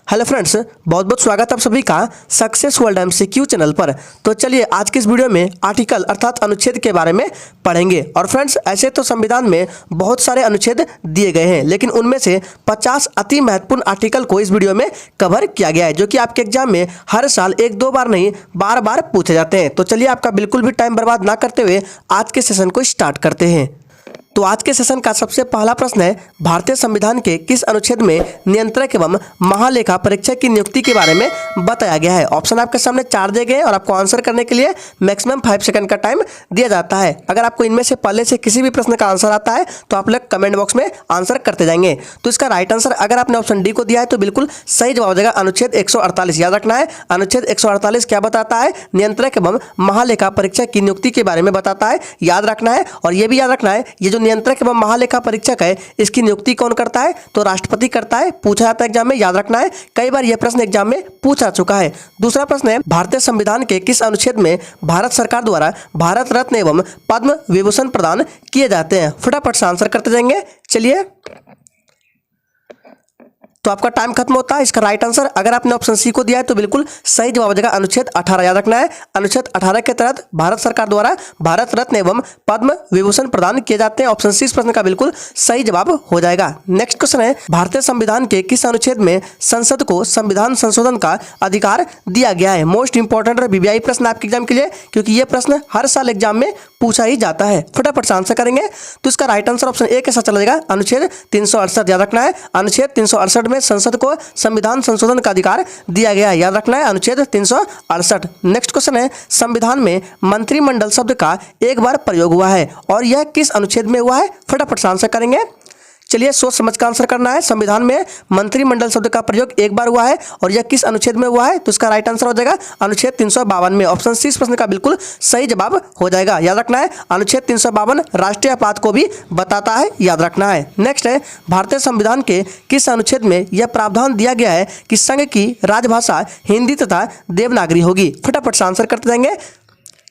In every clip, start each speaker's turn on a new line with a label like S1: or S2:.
S1: Hello friends, बहुत बहुत स्वागत है आप सभी का सक्सेस वर्ल्ड एमसीक्यू चैनल पर। तो चलिए आज की इस वीडियो में आर्टिकल अर्थात अनुच्छेद के बारे में पढ़ेंगे। और फ्रेंड्स, ऐसे तो संविधान में बहुत सारे अनुच्छेद दिए गए हैं, लेकिन उनमें से 50 अति महत्वपूर्ण आर्टिकल को इस वीडियो में कवर किया गया है, जो कि आपके एग्जाम में हर साल एक दो बार नहीं बार बार पूछे जाते हैं। तो चलिए आपका बिल्कुल भी टाइम बर्बाद ना करते हुए आज के सेशन को स्टार्ट करते हैं। तो आज के सेशन का सबसे पहला प्रश्न है, भारतीय संविधान के किस अनुच्छेद में नियंत्रक एवं महालेखा परीक्षक की नियुक्ति के बारे में बताया गया है। ऑप्शन आपके सामने 4 दिए गए हैं और आपको आंसर करने के लिए मैक्सिमम 5 सेकंड का टाइम दिया जाता है। अगर आपको इनमें से पहले से किसी भी प्रश्न का आंसर आता है तो आप लोग कमेंट बॉक्स में आंसर करते जाएंगे। तो इसका राइट आंसर अगर आपने ऑप्शन डी को दिया है तो बिल्कुल सही जवाब हो जाएगा अनुच्छेद 148। याद रखना है, अनुच्छेद 148 क्या बताता है? नियंत्रक एवं महालेखा परीक्षक की नियुक्ति के बारे में बताता है। याद रखना है, और यह भी याद रखना है, ये जो नियंत्रक एवं महालेखा परीक्षक है इसकी नियुक्ति कौन करता है? तो राष्ट्रपति करता है। पूछा जाता है एग्जाम में, याद रखना है, कई बार यह प्रश्न एग्जाम में पूछा चुका है। दूसरा प्रश्न है, भारतीय संविधान के किस अनुच्छेद में भारत सरकार द्वारा भारत रत्न एवं पद्म विभूषण प्रदान किए जाते हैं? फटाफट से आंसर करते जाएंगे। चलिए, तो आपका टाइम खत्म होता है। इसका राइट आंसर अगर आपने ऑप्शन सी को दिया है तो बिल्कुल सही जवाब हो जाएगा अनुच्छेद 18। याद रखना है, अनुच्छेद 18 के तहत भारत सरकार द्वारा भारत रत्न एवं पद्म विभूषण प्रदान किए जाते हैं। ऑप्शन सी इस प्रश्न का बिल्कुल सही जवाब हो जाएगा। नेक्स्ट क्वेश्चन है, भारतीय संविधान के किस अनुच्छेद में संसद को संविधान संशोधन का अधिकार दिया गया है? मोस्ट इंपॉर्टेंट और वीवीआई प्रश्न आपके एग्जाम के लिए, क्योंकि यह प्रश्न हर साल एग्जाम में पूछा ही जाता है। फटाफट से आंसर करेंगे। तो इसका राइट आंसर ऑप्शन ए के साथ चला जाएगा अनुच्छेद 368। याद रखना है, अनुच्छेद 368 में संसद को संविधान संशोधन का अधिकार दिया गया है। याद रखना है, अनुच्छेद 368। नेक्स्ट क्वेश्चन है, संविधान में मंत्रिमंडल शब्द का एक बार प्रयोग हुआ है और यह किस अनुच्छेद में हुआ है? फटाफट से आंसर करेंगे। चलिए, सोच समझ कर आंसर करना है। संविधान में मंत्रिमंडल शब्द का प्रयोग एक बार हुआ है और यह किस अनुच्छेद में हुआ है? तो इसका राइट आंसर हो जाएगा अनुच्छेद 352 में। ऑप्शन सी इस प्रश्न का बिल्कुल सही जवाब हो जाएगा। याद रखना है, अनुच्छेद 352 राष्ट्रीय अपराध को भी बताता है। याद रखना है। नेक्स्ट है, भारतीय संविधान के किस अनुच्छेद में यह प्रावधान दिया गया है कि संघ की राजभाषा हिंदी तथा देवनागरी होगी? फटाफट से आंसर करते जाएंगे।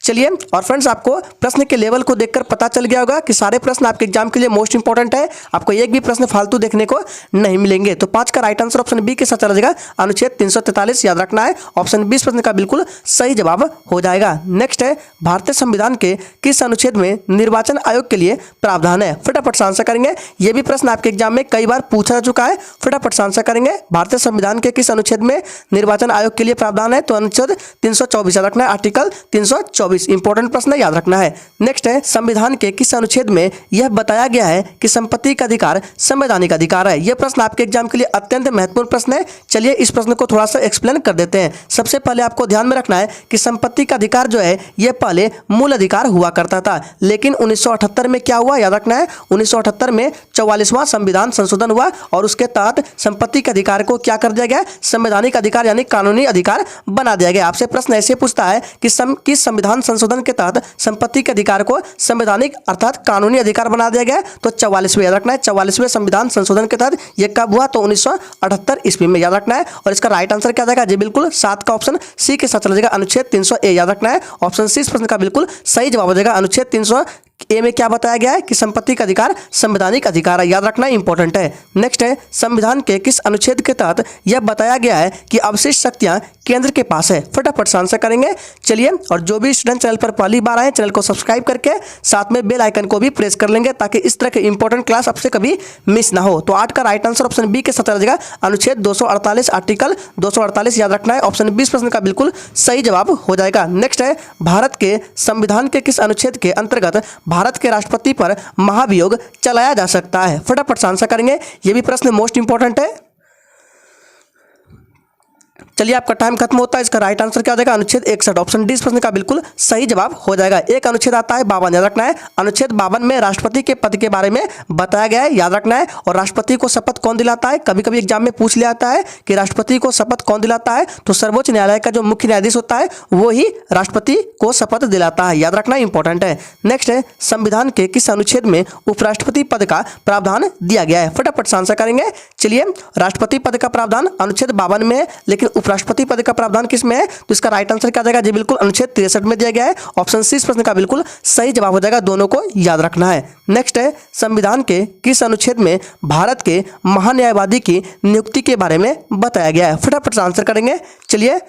S1: चलिए, और फ्रेंड्स, आपको प्रश्न के लेवल को देखकर पता चल गया होगा कि सारे प्रश्न आपके एग्जाम के लिए मोस्ट इंपॉर्टेंट है। आपको एक भी प्रश्न फालतू देखने को नहीं मिलेंगे। तो 5 का राइट आंसर ऑप्शन बी के साथ चला जाएगा अनुच्छेद 343। याद रखना है, ऑप्शन बी इस प्रश्न का बिल्कुल सही जवाब हो जाएगा। नेक्स्ट है, भारतीय संविधान के किस अनुच्छेद में निर्वाचन आयोग के लिए प्रावधान है? फटाफट से आंसर करेंगे। यह भी प्रश्न आपके एग्जाम में कई बार पूछा जा चुका है। फटाफट से आंसर करेंगे। भारतीय संविधान के किस अनुच्छेद में निर्वाचन आयोग के लिए प्रावधान है? तो अनुच्छेद 324। याद रखना है, आर्टिकल 324। इंपॉर्टेंट प्रश्न याद रखना है। नेक्स्ट है, संविधान के किस अनुच्छेद में यह बताया गया है कि संपत्ति का अधिकार संवैधानिक अधिकार है? यह प्रश्न आपके एग्जाम के लिए अत्यंत महत्वपूर्ण प्रश्न है। चलिए, इस प्रश्न को थोड़ा सा एक्सप्लेन कर देते हैं। सबसे पहले आपको ध्यान में रखना है कि संपत्ति का अधिकार जो है यह पहले मूल अधिकार हुआ करता था, लेकिन 1978 में क्या हुआ? याद रखना है, 1978 में 44वां संविधान संशोधन हुआ और उसके तहत संपत्ति के अधिकार को क्या कर दिया गया? संवैधानिक अधिकार यानी कानूनी अधिकार बना दिया गया। आपसे प्रश्न ऐसे पूछता है कि किस संविधान संशोधन के तहत संपत्ति के अधिकार को संवैधानिक अर्थात कानूनी अधिकार बना दिया गया? तो 44वें। याद रखना है, 44वें संविधान संशोधन के तहत यह कब हुआ? तो 1978 ईस्वी में। याद रखना है, और इसका राइट आंसर क्या जाएगा? जी बिल्कुल 7 का ऑप्शन सी के साथ चला जाएगा अनुच्छेद 300 ए। याद रखना है, ऑप्शन सी इस प्रश्न का बिल्कुल सही जवाब हो जाएगा। अनुच्छेद 300 ए में क्या बताया गया है कि संपत्ति का अधिकार संवैधानिक अधिकार है। याद रखना इंपॉर्टेंट है। नेक्स्ट है, संविधान के किस अनुच्छेद के तहत यह बताया गया है कि अवशिष्ट शक्तियां केंद्र के पास है? फटाफट से आंसर करेंगे। चलिए, और जो भी स्टूडेंट चैनल पर पहली बार आए चैनल को सब्सक्राइब करके साथ में बेल आइकन को भी प्रेस कर लेंगे ताकि इस तरह के इंपॉर्टेंट क्लास आपसे कभी मिस ना हो। तो 8 का राइट आंसर ऑप्शन बी के साथ चला जाएगा अनुच्छेद 248, आर्टिकल 248। याद रखना है, ऑप्शन बी प्रश्न का बिल्कुल सही जवाब हो जाएगा। नेक्स्ट है, भारत के संविधान के किस अनुच्छेद के अंतर्गत भारत के राष्ट्रपति पर महाभियोग चलाया जा सकता है? फटाफट से आंसर करेंगे। यह भी प्रश्न मोस्ट इंपॉर्टेंट है। चलिए, आपका टाइम खत्म होता है। इसका राइट आंसर क्या हो जाएगा? अनुच्छेद 61। ऑप्शन डी इस प्रश्न का बिल्कुल सही जवाब हो जाएगा। एक अनुच्छेद आता है 52। याद रखना है, अनुच्छेद 52 में राष्ट्रपति के पद के बारे में बताया गया है। याद रखना है, और राष्ट्रपति को शपथ कौन दिलाता है? कभी कभी एग्जाम में पूछ लिया जाता है कि राष्ट्रपति को शपथ कौन दिलाता है? तो सर्वोच्च न्यायालय का जो मुख्य न्यायाधीश होता है वो ही राष्ट्रपति को शपथ दिलाता है। याद रखना इंपॉर्टेंट है। नेक्स्ट है, संविधान के किस अनुच्छेद में उपराष्ट्रपति पद का प्रावधान दिया गया है? फटाफट से आंसर करेंगे। चलिए, राष्ट्रपति पद का प्रावधान अनुच्छेद 52 में है, लेकिन उपराष्ट्रपति पद का प्रावधान किस में है? तो इसका राइट आंसर क्या जाएगा जी? बिल्कुल अनुच्छेद 63 में दिया गया है। ऑप्शन सी इस प्रश्न का बिल्कुल सही जवाब हो जाएगा। दोनों को याद रखना है। नेक्स्ट है, संविधान के किस अनुच्छेद में भारत के महान्यायवादी की नियुक्ति के बारे में बताया गया है? फटाफट से आंसर करेंगे। चलिए,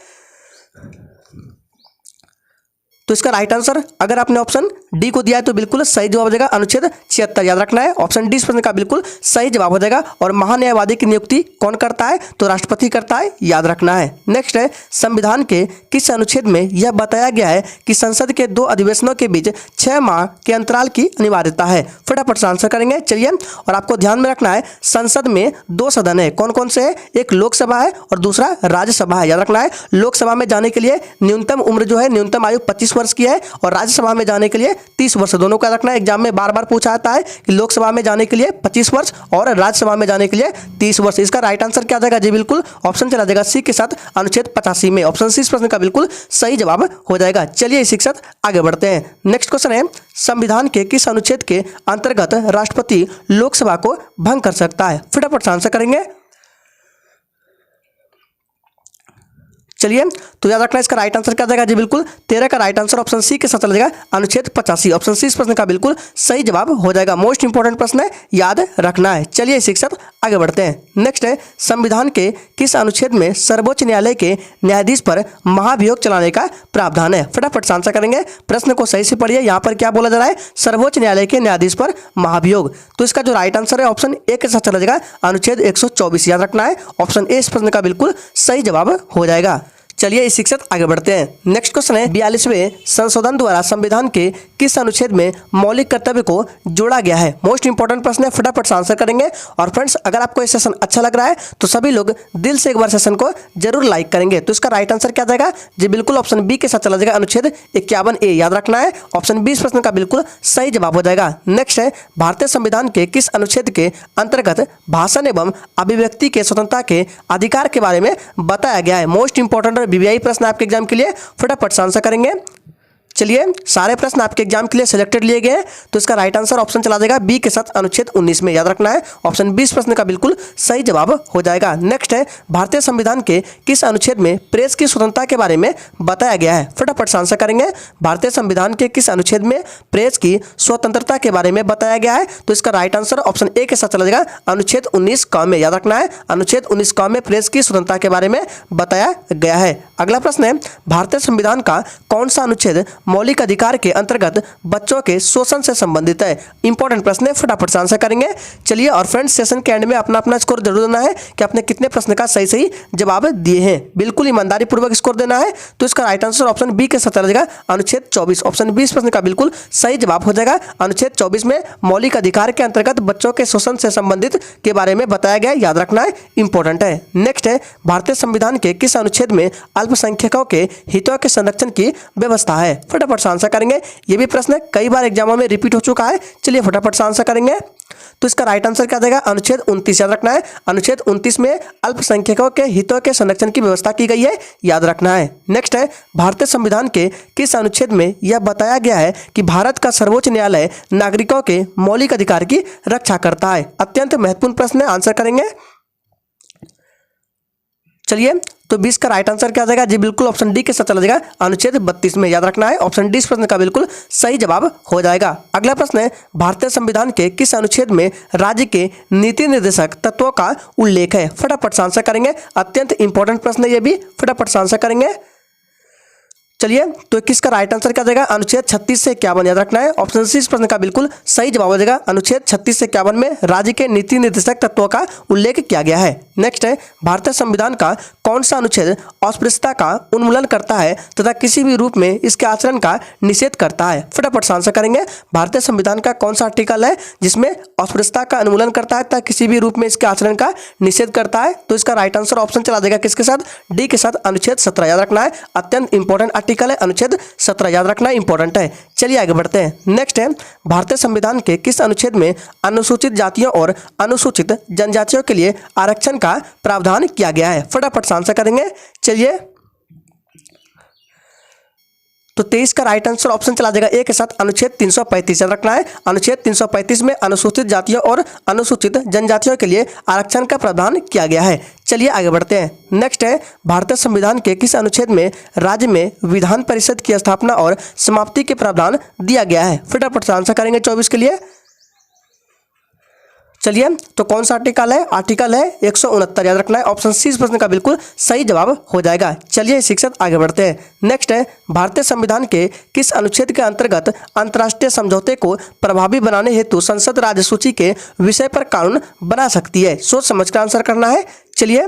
S1: तो इसका राइट आंसर अगर आपने ऑप्शन डी को दिया है तो बिल्कुल सही जवाब हो जाएगा, अनुच्छेद 76 याद रखना है। ऑप्शन डी इस प्रश्न का बिल्कुल सही जवाब हो जाएगा। और महान्यायवादी की नियुक्ति कौन करता है? तो राष्ट्रपति करता है, याद रखना है। नेक्स्ट है, संविधान के किस अनुच्छेद में यह बताया गया है कि संसद के 2 अधिवेशनों के बीच 6 माह के अंतराल की अनिवार्यता है? फटाफट से आंसर करेंगे। चलिए, और आपको ध्यान में रखना है संसद में 2 सदन है। कौन कौन से है? एक लोकसभा है और दूसरा राज्यसभा है, याद रखना है। लोकसभा में जाने के लिए न्यूनतम उम्र जो है, न्यूनतम आयु 25 वर्ष की है और राज्यसभा में जाने के लिए 30 वर्ष। दोनों का रखना है। एग्जाम में बार बार पूछा जाता है कि लोकसभा में जाने के लिए 25 वर्ष और राज्यसभा में जाने के लिए 30 वर्ष। इसका राइट आंसर क्या जाएगा जी? बिल्कुल ऑप्शन चला जाएगा सी के साथ, अनुच्छेद 85 में। ऑप्शन सी इस प्रश्न का बिल्कुल सही जवाब हो जाएगा। चलिए इसी के साथ आगे बढ़ते हैं। नेक्स्ट क्वेश्चन है, संविधान के किस अनुच्छेद के अंतर्गत राष्ट्रपति लोकसभा को भंग कर सकता है? फटाफट से आंसर करेंगे। चलिए, तो याद रखना इसका राइट आंसर क्या जाएगा जी? बिल्कुल 13 का राइट आंसर ऑप्शन सी के साथ चला जाएगा, अनुच्छेद 85। ऑप्शन सी इस प्रश्न का बिल्कुल सही जवाब हो जाएगा। मोस्ट इंपोर्टेंट प्रश्न है, याद रखना है। चलिए इसी के साथ आगे बढ़ते हैं। नेक्स्ट है, संविधान के किस अनुच्छेद में सर्वोच्च न्यायालय के न्यायाधीश पर महाभियोग चलाने का प्रावधान है? फटाफट से आंसर करेंगे। प्रश्न को सही से पढ़िए। यहाँ पर क्या बोला जा रहा है? सर्वोच्च न्यायालय के न्यायाधीश पर महाभियोग। तो इसका जो राइट आंसर है ऑप्शन ए के साथ चला जाएगा, अनुच्छेद 124 याद रखना है। ऑप्शन ए इस प्रश्न का बिल्कुल सही जवाब हो जाएगा। चलिए इस शिक्षक आगे बढ़ते हैं। नेक्स्ट क्वेश्चन है, 42वें संशोधन द्वारा संविधान के किस अनुच्छेद में मौलिक कर्तव्य को जोड़ा गया है? मोस्ट इंपोर्टेंट प्रश्न है, फटाफट से आंसर करेंगे। और फ्रेंड्स, अगर आपको ये सेशन अच्छा लग रहा है तो सभी लोग दिल से एक बार सेशन को जरूर लाइक करेंगे। तो इसका राइट आंसर क्या जाएगा जी? बिल्कुल ऑप्शन बी के साथ चला जाएगा, अनुच्छेद 51A याद रखना है। ऑप्शन बी इस प्रश्न का बिल्कुल सही जवाब हो जाएगा। नेक्स्ट है, भारतीय संविधान के किस अनुच्छेद के अंतर्गत भाषण एवं अभिव्यक्ति के स्वतंत्रता के अधिकार के बारे में बताया गया है? मोस्ट इंपोर्टेंट वीवीआई प्रश्न आपके एग्जाम के लिए, फटाफट से आंसर करेंगे। चलिए, सारे प्रश्न आपके एग्जाम के लिए सिलेक्टेड लिए गए हैं। तो इसका राइट आंसर ऑप्शन चला जाएगा बी के साथ, अनुच्छेद 19 में याद रखना है। ऑप्शन 20 प्रश्न का बिल्कुल सही जवाब हो जाएगा। नेक्स्ट है, भारतीय संविधान के किस अनुच्छेद में प्रेस की स्वतंत्रता के बारे में बताया गया है? फटाफट से आंसर करेंगे। भारतीय संविधान के किस अनुच्छेद में प्रेस की स्वतंत्रता के बारे में बताया गया है? तो इसका राइट आंसर ऑप्शन ए के साथ चला जाएगा, अनुच्छेद 19 क में याद रखना है। अनुच्छेद 19 क में प्रेस की स्वतंत्रता के बारे में बताया गया है। अगला प्रश्न है, भारतीय संविधान का कौन सा अनुच्छेद मौलिक अधिकार के अंतर्गत बच्चों के शोषण से संबंधित है? इंपॉर्टेंट प्रश्न है, फटाफट से आंसर करेंगे। चलिए, और फ्रेंड्स, सेशन के एंड में अपना अपना स्कोर जरूर देना है कि आपने कितने प्रश्न का सही सही जवाब दिए हैं। बिल्कुल ईमानदारी पूर्वक स्कोर देना है। तो इसका राइट आंसर ऑप्शन बी के साथ चला जाएगा, अनुच्छेद 24। ऑप्शन 20 प्रश्न का बिल्कुल सही जवाब हो जाएगा। अनुच्छेद 24 में मौलिक अधिकार के अंतर्गत बच्चों के शोषण से संबंधित के बारे में बताया गया, याद रखना है, इंपॉर्टेंट है। नेक्स्ट है, भारतीय संविधान के किस अनुच्छेद में अल्पसंख्यकों के हितों के संरक्षण की व्यवस्था है? फटाफट से आंसर करेंगे। ये भी प्रश्न कई बार एग्जामों में रिपीट हो चुका है। चलिए फटाफट से आंसर करेंगे। तो इसका राइट आंसर क्या जाएगा? अनुच्छेद 29 याद रखना है। अनुच्छेद 29 में अल्पसंख्यकों के हितों के संरक्षण की व्यवस्था की गई है, याद रखना है। नेक्स्ट है, भारतीय संविधान के किस अनुच्छेद में यह बताया गया है कि भारत का सर्वोच्च न्यायालय नागरिकों के मौलिक अधिकार की रक्षा करता है? अत्यंत महत्वपूर्ण प्रश्न है, आंसर करेंगे। चलिए, तो 20 का राइट आंसर क्या जाएगा जी? बिल्कुल ऑप्शन डी के साथ चला जाएगा, अनुच्छेद 32 में याद रखना है। ऑप्शन डी इस प्रश्न का बिल्कुल सही जवाब हो जाएगा। अगला प्रश्न है, भारतीय संविधान के किस अनुच्छेद में राज्य के नीति निर्देशक तत्वों का उल्लेख है? फटाफट से आंसर करेंगे। अत्यंत इंपॉर्टेंट प्रश्न है ये भी, फटाफट से आंसर करेंगे। चलिए, तो किसका राइट आंसर क्या जाएगा? अनुच्छेद 36 से 51 याद रखना है। ऑप्शन सी इस प्रश्न का बिल्कुल सही जवाब हो जाएगा। अनुच्छेद 36 से 51 में राज्य के नीति निर्देशक तत्वों का उल्लेख किया गया है। नेक्स्ट है, भारतीय संविधान का कौन सा अनुच्छेद अस्पृश्यता का उन्मूलन करता है तथा किसी भी रूप में इसके आचरण का निषेध करता है? फटाफट से आंसर करेंगे। भारतीय संविधान का कौन सा आर्टिकल है जिसमें अस्पृश्यता का उन्मूलन करता है तथा किसी भी रूप में इसके आचरण का निषेध करता है? तो इसका राइट आंसर ऑप्शन चला जाएगा किसके साथ? डी के साथ, अनुच्छेद 17 याद रखना है। अत्यंत इंपॉर्टेंट आर्टिकल है, अनुच्छेद 17 याद रखना इंपॉर्टेंट है। चलिए आगे बढ़ते हैं। नेक्स्ट है, भारतीय संविधान के किस अनुच्छेद में अनुसूचित जातियों और अनुसूचित जनजातियों के लिए आरक्षण का प्रावधान किया गया है? फटाफट से आंसर करेंगे। चलिए, तो 23 का राइट आंसर ऑप्शन चला जाएगा ए के साथ अनुच्छेद 335। याद रखना है अनुच्छेद 335 में अनुसूचित जातियों और अनुसूचित जनजातियों के लिए आरक्षण का प्रावधान किया गया है। चलिए आगे बढ़ते हैं। नेक्स्ट है भारतीय संविधान के किस अनुच्छेद में राज्य में विधान परिषद की स्थापना और समाप्ति के प्रावधान दिया गया है। फटाफट से आंसर करेंगे 24 के लिए। चलिए तो कौन सा आर्टिकल है, आर्टिकल है 169। याद रखना है ऑप्शन सी इस प्रश्न का बिल्कुल सही जवाब हो जाएगा। चलिए शिक्षक आगे बढ़ते हैं। नेक्स्ट है भारतीय संविधान के किस अनुच्छेद के अंतर्गत अंतर्राष्ट्रीय समझौते को प्रभावी बनाने हेतु संसद राज्य सूची के विषय पर कानून बना सकती है। सोच समझ कर आंसर करना है। चलिए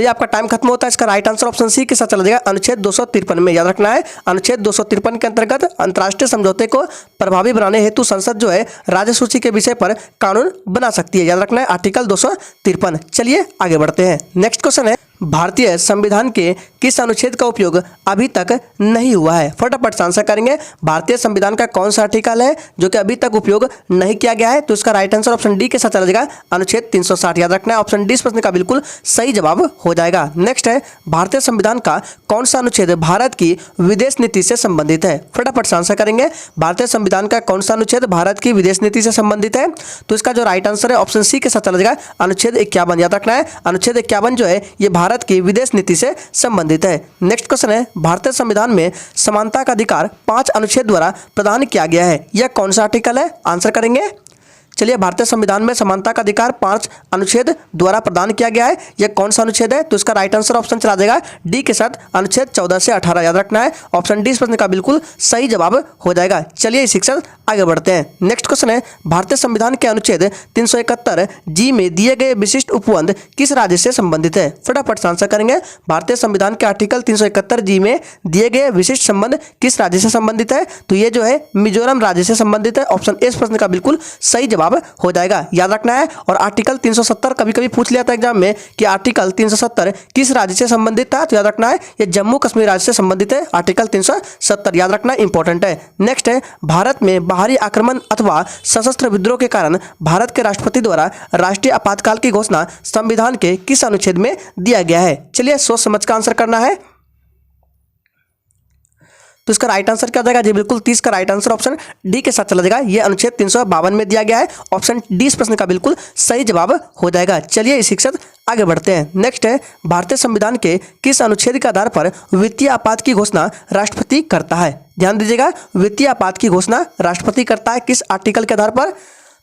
S1: आपका टाइम खत्म होता है। इसका राइट आंसर ऑप्शन सी के साथ चला जाएगा अनुच्छेद 253 में। याद रखना है अनुच्छेद 253 के अंतर्गत अंतर्राष्ट्रीय समझौते को प्रभावी बनाने हेतु संसद जो है राज्य सूची के विषय पर कानून बना सकती है। याद रखना है आर्टिकल 253। चलिए आगे बढ़ते हैं। नेक्स्ट क्वेश्चन है भारतीय संविधान के किस अनुच्छेद का उपयोग अभी तक नहीं हुआ है। फटाफट से आंसर करेंगे। भारतीय संविधान का कौन सा आर्टिकल है जो कि अभी तक उपयोग नहीं किया गया है। तो इसका राइट आंसर ऑप्शन डी के साथ चला जाएगा अनुच्छेद 360। याद रखना है ऑप्शन डी इस प्रश्न का बिल्कुल सही जवाब हो जाएगा। नेक्स्ट है भारतीय संविधान का कौन सा अनुच्छेद भारत की विदेश नीति से संबंधित है। फटाफट से आंसर करेंगे। भारतीय संविधान का कौन सा अनुच्छेद भारत की विदेश नीति से संबंधित है। तो इसका जो राइट आंसर है ऑप्शन सी के साथ चला जाएगा अनुच्छेद 51। याद रखना है अनुच्छेद 51 जो है ये भारत की विदेश नीति से संबंधित है। नेक्स्ट क्वेश्चन है भारतीय संविधान में समानता का अधिकार 5 अनुच्छेद द्वारा प्रदान किया गया है। यह कौन सा आर्टिकल है, आंसर करेंगे। चलिए भारतीय संविधान में समानता का अधिकार 5 अनुच्छेद द्वारा प्रदान किया गया है। यह कौन सा अनुच्छेद है। तो इसका राइट आंसर ऑप्शन चला जाएगा डी के साथ अनुच्छेद 14 से 18। याद रखना है ऑप्शन डी इस प्रश्न का बिल्कुल सही जवाब हो जाएगा। चलिए शिक्षक आगे बढ़ते हैं। नेक्स्ट क्वेश्चन है भारतीय संविधान के अनुच्छेद 371 जी में दिए गए विशिष्ट उपबंध किस राज्य से संबंधित है। फटाफट से आंसर करेंगे। भारतीय संविधान के आर्टिकल 371 जी में दिए गए विशिष्ट संबंध किस राज्य से संबंधित है। तो ये जो है मिजोरम राज्य से संबंधित है। ऑप्शन ए इस प्रश्न का बिल्कुल सही जवाब हो जाएगा। याद रखना है। और आर्टिकल 370 कभी कभी पूछ लिया था एग्जाम में कि आर्टिकल 370 किस राज्य से संबंधित था। तो याद रखना है ये जम्मू कश्मीर राज्य से संबंधित है। आर्टिकल 370 याद रखना इंपॉर्टेंट है। नेक्स्ट है भारत में बाहरी आक्रमण अथवा सशस्त्र विद्रोह के कारण भारत के राष्ट्रपति द्वारा राष्ट्रीय आपातकाल की घोषणा संविधान के किस अनुच्छेद में दिया गया है। चलिए सोच समझ कर आंसर करना है। तो इसका राइट आंसर क्या हो जाएगा जी बिल्कुल 30 का राइट आंसर ऑप्शन डी के साथ चला जाएगा। ये अनुच्छेद 352 में दिया गया है। ऑप्शन डी इस प्रश्न का बिल्कुल सही जवाब हो जाएगा। चलिए शिक्षक आगे बढ़ते हैं। नेक्स्ट है भारतीय संविधान के किस अनुच्छेद के आधार पर वित्तीय आपात की घोषणा राष्ट्रपति करता है। ध्यान दीजिएगा वित्तीय आपात की घोषणा राष्ट्रपति करता है किस आर्टिकल के आधार पर।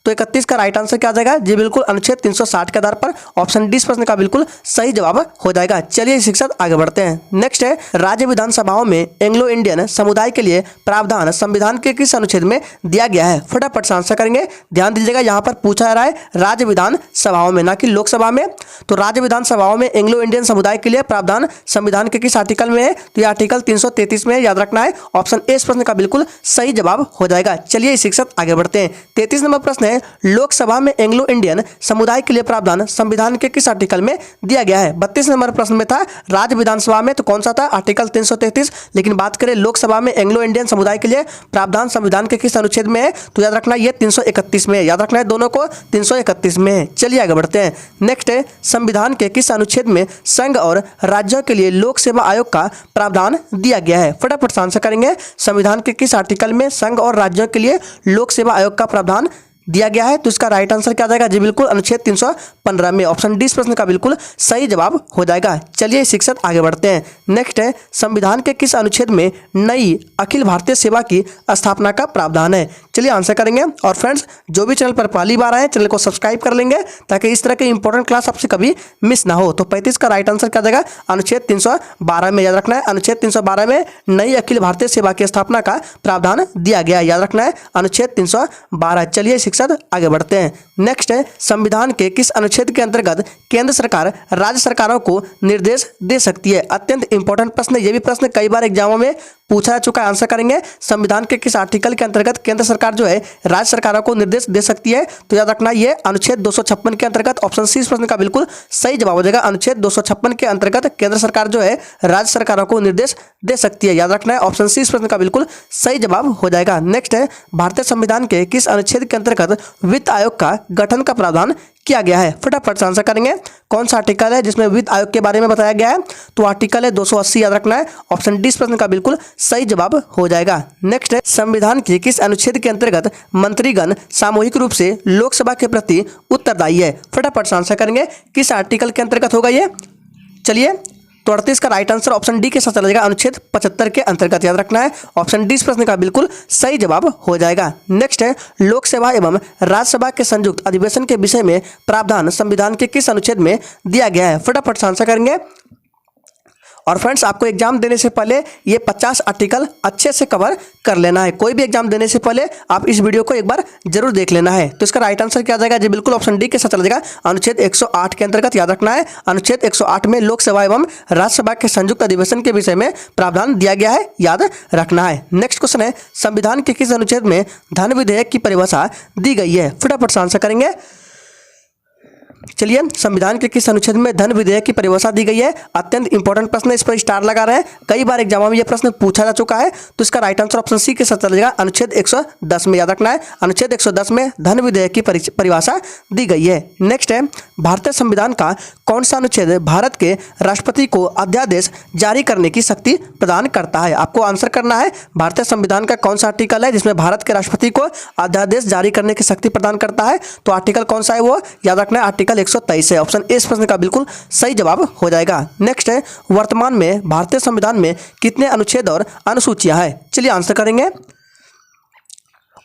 S1: तो 31 का राइट आंसर क्या आ जाएगा जी बिल्कुल अनुच्छेद 360 के आधार पर ऑप्शन डी इस प्रश्न का बिल्कुल सही जवाब हो जाएगा। चलिए शिक्षक आगे बढ़ते हैं। नेक्स्ट है राज्य विधानसभाओं में एंग्लो इंडियन समुदाय के लिए प्रावधान संविधान के किस अनुच्छेद में दिया गया है। फटाफट से आंसर करेंगे। ध्यान दीजिएगा यहाँ पर पूछा जा रहा है राज्य विधानसभाओं में, ना कि लोकसभा में। तो राज्य विधानसभाओं में एंग्लो इंडियन समुदाय के लिए प्रावधान संविधान के किस आर्टिकल में है। तो ये आर्टिकल 333 में। याद रखना है ऑप्शन ए इस प्रश्न का बिल्कुल सही जवाब हो जाएगा। चलिए शिक्षक आगे बढ़ते हैं। 33 नंबर प्रश्न है लोकसभा में एंग्लो इंडियन समुदाय के लिए प्रावधान संविधान के किस आर्टिकल में दिया गया है। 32 नंबर प्रश्न में था राज्य विधानसभा में, तो कौन सा था आर्टिकल 333। लेकिन बात करें लोकसभा में एंग्लो इंडियन समुदाय के लिए प्रावधान संविधान के किस अनुच्छेद में है। तो याद रखना ये 331 में है। याद रखना है दोनों को 331 में है। चलिए आगे बढ़ते हैं। नेक्स्ट है संविधान के किस अनुच्छेद में संघ और राज्यों के लिए लोक सेवा आयोग का प्रावधान दिया गया है। फटाफट से आंसर करेंगे। संविधान के किस आर्टिकल में संघ और राज्यों के लिए लोक सेवा आयोग का प्रावधान दिया गया है। तो इसका राइट आंसर क्या आ जाएगा जी बिल्कुल अनुच्छेद 315 में। ऑप्शन डी इस प्रश्न का बिल्कुल सही जवाब हो जाएगा। चलिए शिक्षक आगे बढ़ते हैं। नेक्स्ट है संविधान के किस अनुच्छेद में नई अखिल भारतीय सेवा की स्थापना का प्रावधान है। चलिए आंसर करेंगे। और फ्रेंड्स जो भी चैनल पर पहली बार आए चैनल को सब्सक्राइब कर लेंगे ताकि इस तरह के इंपॉर्टेंट क्लास आपसे कभी मिस ना हो। तो 35 का राइट आंसर क्या आ जाएगा अनुच्छेद 312 में। याद रखना है अनुच्छेद 312 में नई अखिल भारतीय सेवा की स्थापना का प्रावधान दिया गया है। याद रखना है अनुच्छेद 312। चलिए शिक्षक आगे बढ़ते हैं। नेक्स्ट है संविधान के किस अनुच्छेद के अंतर्गत केंद्र सरकार राज्य सरकारों को निर्देश दे सकती है। अत्यंत इंपॉर्टेंट प्रश्न। ये भी प्रश्न कई बार एग्जामों में पूछा जा चुका है। आंसर करेंगे संविधान के किस आर्टिकल के अंतर्गत केंद्र सरकार जो है राज्य सरकारों को निर्देश दे सकती है। तो याद रखना ये अनुच्छेद 256 के अंतर्गत। ऑप्शन सी इस प्रश्न का बिल्कुल सही जवाब हो जाएगा। अनुच्छेद 256 के अंतर्गत केंद्र सरकार जो है राज्य सरकारों को निर्देश दे सकती है। याद रखना है ऑप्शन सी इस प्रश्न का बिल्कुल सही जवाब हो जाएगा। नेक्स्ट है भारतीय संविधान के किस अनुच्छेद के अंतर्गत अंतर्गत वित्त आयोग का गठन का प्रावधान किया गया है? फटाफट से आंसर करेंगे। कौन सा आर्टिकल है जिसमें वित्त आयोग के बारे में बताया गया है? तो आर्टिकल है 280, याद रखना है। ऑप्शन डी इस प्रश्न का बिल्कुल सही जवाब हो जाएगा। नेक्स्ट है, संविधान के किस अनुच्छेद के अंतर्गत मंत्रीगण सामूहिक रूप से लोकसभा के प्रति उत्तरदायी है? फटाफट से आंसर करेंगे। किस आर्टिकल के अंतर्गत होगा ये? चलिए, तो 38 का राइट आंसर ऑप्शन डी के साथ चला जाएगा, अनुच्छेद 75 के अंतर्गत, याद रखना है। ऑप्शन डी इस प्रश्न का बिल्कुल सही जवाब हो जाएगा। नेक्स्ट है, लोकसभा एवं राज्यसभा के संयुक्त अधिवेशन के विषय में प्रावधान संविधान के किस अनुच्छेद में दिया गया है? फटाफट से आंसर करेंगे। और फ्रेंड्स, आपको एग्जाम देने से पहले ये 50 आर्टिकल अच्छे से कवर कर लेना है। कोई भी एग्जाम देने से पहले आप इस वीडियो को एक बार जरूर देख लेना है। तो इसका राइट आंसर क्या आ जाएगा? जी बिल्कुल ऑप्शन डी के साथ चला जाएगा, अनुच्छेद 108 के अंतर्गत, याद रखना है। अनुच्छेद 108 में लोकसभा एवं राज्यसभा के संयुक्त अधिवेशन के विषय में प्रावधान दिया गया है, याद रखना है। नेक्स्ट क्वेश्चन है, संविधान के किस अनुच्छेद में धन विधेयक की परिभाषा दी गई है? फटाफट से आंसर करेंगे। चलिए, संविधान के किस अनुच्छेद में धन विधेयक की परिभाषा दी गई है? अत्यंत इंपॉर्टेंट प्रश्न है, इस पर स्टार लगा रहे हैं। कई बार एग्जाम में यह प्रश्न पूछा जा चुका है। तो इसका राइट आंसर ऑप्शन सी के साथ चलेगा, अनुच्छेद 110 में, याद रखना है। अनुच्छेद 110 में धन विधेयक की परिभाषा दी गई है। नेक्स्ट है, भारतीय संविधान का कौन सा अनुच्छेद भारत के राष्ट्रपति को अध्यादेश जारी करने की शक्ति प्रदान करता है? आपको आंसर करना है, भारतीय संविधान का कौन सा आर्टिकल है जिसमें भारत के राष्ट्रपति को अध्यादेश जारी करने की शक्ति प्रदान करता है? तो आर्टिकल कौन सा है वो? याद रखना है, आर्टिकल 123 है। ऑप्शन ए इस प्रश्न का बिल्कुल सही जवाब हो जाएगा। नेक्स्ट है, वर्तमान में भारतीय संविधान में कितने अनुच्छेद और अनुसूचियां हैं? चलिए आंसर करेंगे।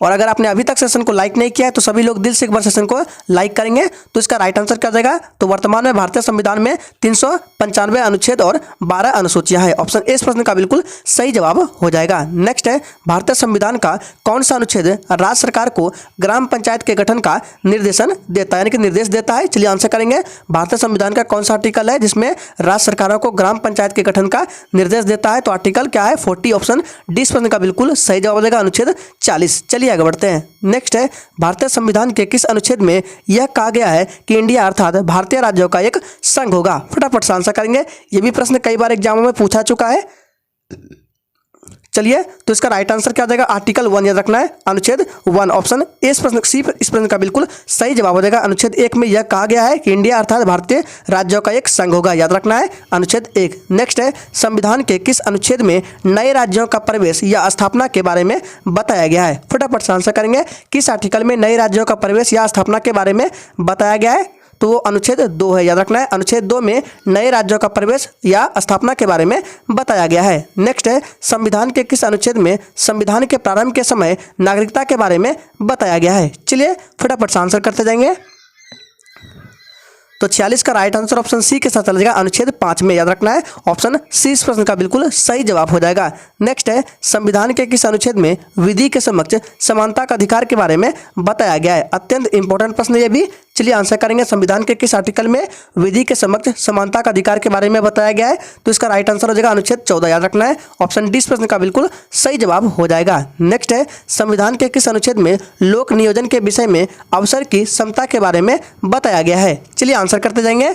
S1: और अगर आपने अभी तक सेशन को लाइक नहीं किया है तो सभी लोग दिल से एक बार सेशन को लाइक करेंगे। तो इसका राइट आंसर क्या जाएगा? तो वर्तमान में भारतीय संविधान में 395 अनुच्छेद और 12 अनुसूचियां हैं। ऑप्शन ए इस प्रश्न का बिल्कुल सही जवाब हो जाएगा। नेक्स्ट है, भारतीय संविधान का कौन सा अनुच्छेद राज्य सरकार को ग्राम पंचायत के गठन का निर्देशन देता है, यानी कि निर्देश देता है? चलिए आंसर करेंगे। भारतीय संविधान का कौन सा आर्टिकल है जिसमें राज्य सरकारों को ग्राम पंचायत के गठन का निर्देश देता है? तो आर्टिकल क्या है? 40। ऑप्शन डी इस प्रश्न का बिल्कुल सही जवाब हो जाएगा, अनुच्छेद 40। चलिए आगे बढ़ते हैं। नेक्स्ट है, भारतीय संविधान के किस अनुच्छेद में यह कहा गया है कि इंडिया अर्थात भारतीय राज्यों का एक संघ होगा? फटाफट से आंसर करेंगे। यह भी प्रश्न कई बार एग्जामों में पूछा चुका है। चलिए, तो इसका राइट आंसर क्या हो जाएगा? आर्टिकल 1, याद रखना है, अनुच्छेद 1। ऑप्शन ए इस प्रश्न का बिल्कुल सही जवाब हो जाएगा। अनुच्छेद 1 में यह कहा गया है कि इंडिया अर्थात भारतीय राज्यों का एक संघ होगा, याद रखना है, अनुच्छेद 1। नेक्स्ट है, संविधान के किस अनुच्छेद में नए राज्यों का प्रवेश या स्थापना के बारे में बताया गया है? फटाफट से आंसर करेंगे। किस आर्टिकल में नए राज्यों का प्रवेश या स्थापना के बारे में बताया गया है? तो वो अनुच्छेद 2 है, याद रखना है। अनुच्छेद 2 में नए राज्यों का प्रवेश या स्थापना के बारे में बताया गया है। नेक्स्ट है, संविधान के किस अनुच्छेद में संविधान के प्रारंभ के समय नागरिकता के बारे में बताया गया है? चलिए फटाफट से आंसर करते जाएंगे। तो 46 का राइट आंसर ऑप्शन सी के साथ चला जाएगा, अनुच्छेद 5 में, याद रखना है। ऑप्शन सी इस प्रश्न का बिल्कुल सही जवाब हो जाएगा। नेक्स्ट है, संविधान के किस अनुच्छेद में विधि के समक्ष समानता का अधिकार के बारे में बताया गया है? अत्यंत इंपॉर्टेंट प्रश्न ये भी। चलिए आंसर करेंगे, संविधान के किस आर्टिकल में विधि के समक्ष समानता का अधिकार के बारे में बताया गया है? तो इसका राइट आंसर हो जाएगा अनुच्छेद 14, याद रखना है। ऑप्शन डी इस प्रश्न का बिल्कुल सही जवाब हो जाएगा। नेक्स्ट है, संविधान के किस अनुच्छेद में लोक नियोजन के विषय में अवसर की समता के बारे में बताया गया है? चलिए आंसर करते जाएंगे।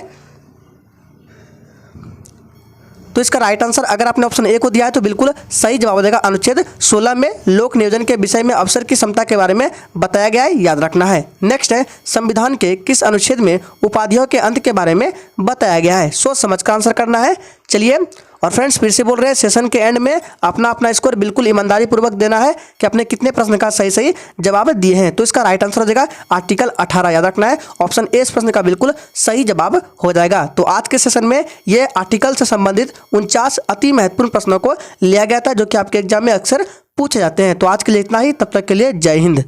S1: तो इसका राइट आंसर अगर आपने ऑप्शन ए को दिया है तो बिल्कुल सही जवाब हो जाएगा, अनुच्छेद 16 में लोक नियोजन के विषय में अवसर की समता के बारे में बताया गया है, याद रखना है। नेक्स्ट है, संविधान के किस अनुच्छेद में उपाधियों के अंत के बारे में बताया गया है? सोच समझ कर आंसर करना है। चलिए, और फ्रेंड्स फिर से बोल रहे हैं, सेशन के एंड में अपना अपना स्कोर बिल्कुल ईमानदारी पूर्वक देना है कि आपने कितने प्रश्न का सही सही जवाब दिए हैं। तो इसका राइट आंसर हो जाएगा आर्टिकल 18, याद रखना है। ऑप्शन ए इस प्रश्न का बिल्कुल सही जवाब हो जाएगा। तो आज के सेशन में ये आर्टिकल से संबंधित 49 अति महत्वपूर्ण प्रश्नों को लिया गया था जो कि आपके एग्जाम में अक्सर पूछे जाते हैं। तो आज के लिए इतना ही, तब तक के लिए जय हिंद।